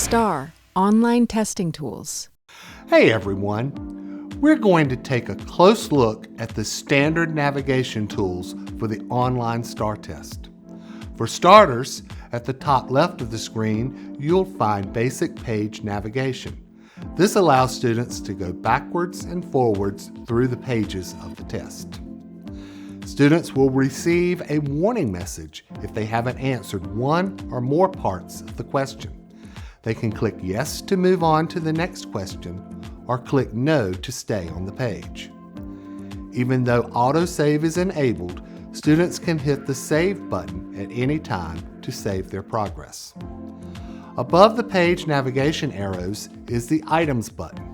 STAAR Online Testing Tools. Hey everyone! We're going to take a close look at the standard navigation tools for the online STAAR test. For starters, at the top left of the screen, you'll find basic page navigation. This allows students to go backwards and forwards through the pages of the test. Students will receive a warning message if they haven't answered one or more parts of the question. They can click yes to move on to the next question or click no to stay on the page. Even though autosave is enabled, students can hit the save button at any time to save their progress. Above the page navigation arrows is the items button.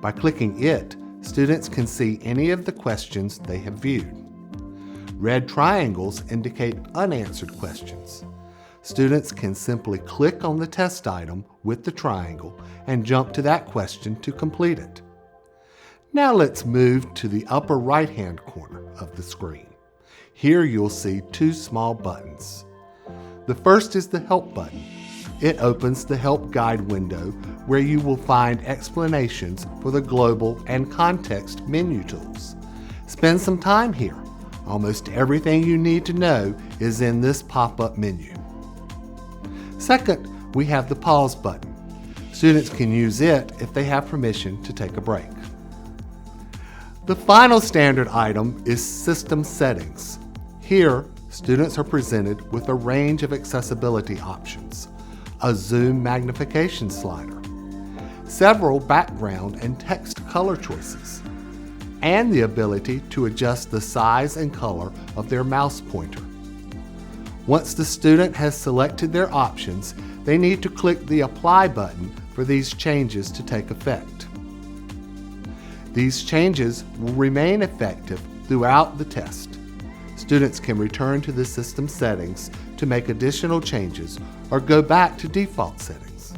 By clicking it, students can see any of the questions they have viewed. Red triangles indicate unanswered questions. Students can simply click on the test item with the triangle and jump to that question to complete it. Now let's move to the upper right-hand corner of the screen. Here you'll see two small buttons. The first is the Help button. It opens the Help Guide window where you will find explanations for the global and context menu tools. Spend some time here. Almost everything you need to know is in this pop-up menu. Second, we have the Pause button. Students can use it if they have permission to take a break. The final standard item is System Settings. Here, students are presented with a range of accessibility options, a zoom magnification slider, several background and text color choices, and the ability to adjust the size and color of their mouse pointer. Once the student has selected their options, they need to click the Apply button for these changes to take effect. These changes will remain effective throughout the test. Students can return to the system settings to make additional changes or go back to default settings.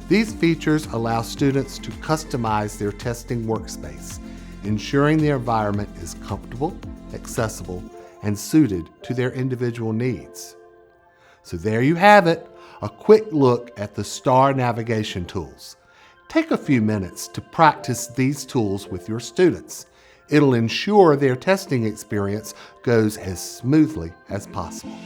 These features allow students to customize their testing workspace, ensuring the environment is comfortable, accessible, and suited to their individual needs. So there you have it, a quick look at the STAAR navigation tools. Take a few minutes to practice these tools with your students. It'll ensure their testing experience goes as smoothly as possible.